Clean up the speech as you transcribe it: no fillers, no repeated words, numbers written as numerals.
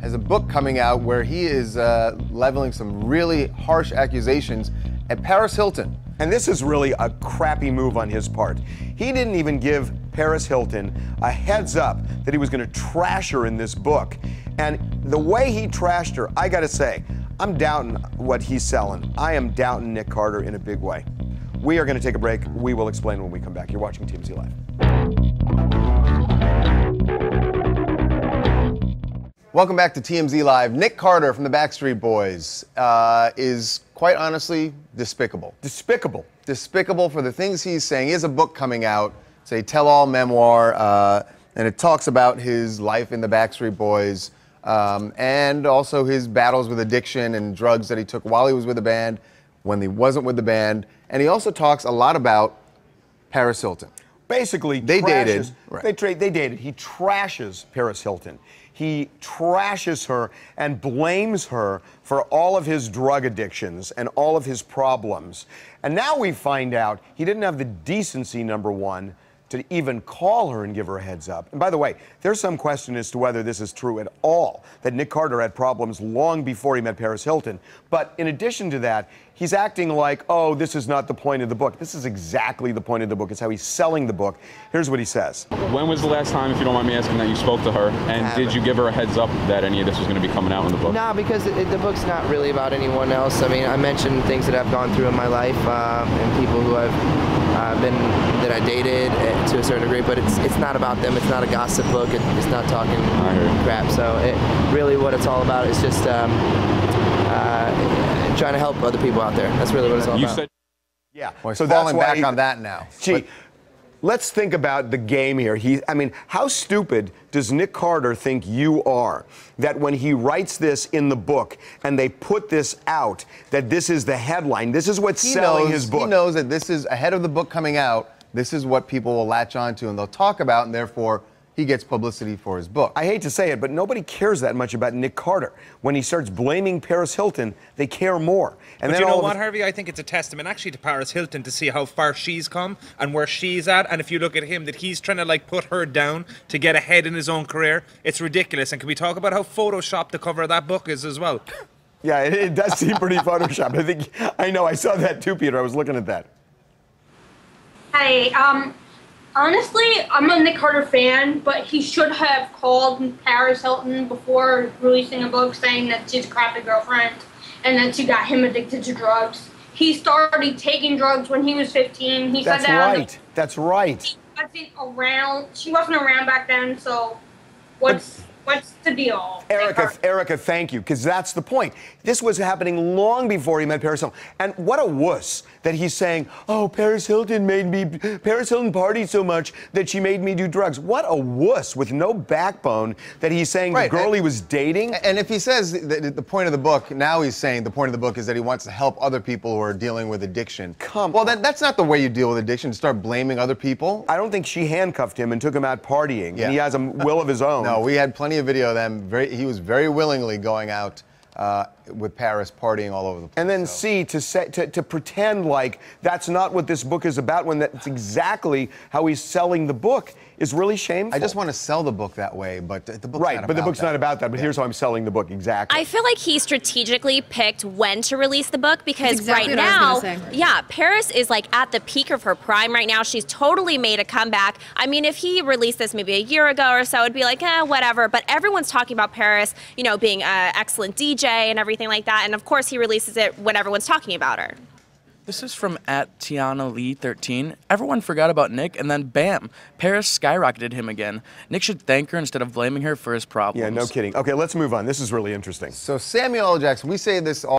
has a book coming out where he is leveling some really harsh accusations at Paris Hilton. And this is really a crappy move on his part. He didn't even give Paris Hilton a heads up that he was going to trash her in this book. And the way he trashed her, I got to say, I'm doubting what he's selling. I am doubting Nick Carter in a big way. We are going to take a break. We will explain when we come back. You're watching TMZ Live. Welcome back to TMZ Live. Nick Carter from the Backstreet Boys is quite honestly despicable. Despicable. Despicable for the things he's saying. He has a book coming out. It's a tell-all memoir, and it talks about his life in the Backstreet Boys and also his battles with addiction and drugs that he took while he was with the band, when he wasn't with the band. And he also talks a lot about Paris Hilton. Basically, they dated. Right. They dated. He trashes Paris Hilton. He trashes her and blames her for all of his drug addictions and all of his problems. And now we find out he didn't have the decency, number one, to even call her and give her a heads up. And by the way, there's some question as to whether this is true at all, that Nick Carter had problems long before he met Paris Hilton. But in addition to that, he's acting like, oh, this is not the point of the book. This is exactly the point of the book. It's how he's selling the book. Here's what he says. When was the last time, if you don't mind me asking, that you spoke to her? And did you give her a heads up that any of this was going to be coming out in the book? No, because the book's not really about anyone else. I mean, I mentioned things that I've gone through in my life and people who that I dated to a certain degree, but it's not about them. It's not a gossip book. It's not talking crap. So really what it's all about is just trying to help other people out there. That's really what it's all about. Yeah. Well, so falling back on that now. Gee, let's think about the game here. I mean, how stupid does Nick Carter think you are that when he writes this in the book and they put this out, that this is the headline, this is what's selling his book? He knows that this is ahead of the book coming out. This is what people will latch onto and they'll talk about, and therefore he gets publicity for his book. I hate to say it, but nobody cares that much about Nick Carter. When he starts blaming Paris Hilton, they care more. And but then you know what, Harvey? I think it's a testament actually to Paris Hilton to see how far she's come and where she's at. And if you look at him, that he's trying to like put her down to get ahead in his own career. It's ridiculous. And can we talk about how photoshopped the cover of that book is as well? Yeah, it does seem pretty photoshopped. I know, I saw that too, Peter. I was looking at that. Hey, honestly, I'm a Nick Carter fan, but he should have called Paris Hilton before releasing a book saying that she's a crappy girlfriend and that she got him addicted to drugs. He started taking drugs when he was 15. He said that. That's right. That's right. She wasn't around back then, so what's the deal? Erica, thank you, because that's the point. This was happening long before he met Paris Hilton. And what a wuss that he's saying, oh, Paris Hilton partied so much that she made me do drugs. What a wuss with no backbone that he's saying the girl he was dating. And if he says the point of the book, now he's saying the point of the book is that he wants to help other people who are dealing with addiction. Well, that's not the way you deal with addiction, to start blaming other people. I don't think she handcuffed him and took him out partying. Yeah. And he has a will of his own. No, we had plenty of video of them. He was very willingly going out with Paris, partying all over the place. And then to pretend like that's not what this book is about, when that's exactly how he's selling the book, is really shameful. I just want to sell the book that way, but the book's right, not but the book's that. not about that. But here's how I'm selling the book exactly. I feel like he strategically picked when to release the book because exactly right now, Paris is like at the peak of her prime right now. She's totally made a comeback. I mean, if he released this maybe a year ago or so, it'd be like, whatever. But everyone's talking about Paris, you know, being an excellent DJ and everything like that. And of course, he releases it when everyone's talking about her. This is from @TianaLee13. Everyone forgot about Nick, and then bam, Paris skyrocketed him again. Nick should thank her instead of blaming her for his problems. Yeah, no kidding. Okay, let's move on. This is really interesting. So Samuel L. Jackson, we say this all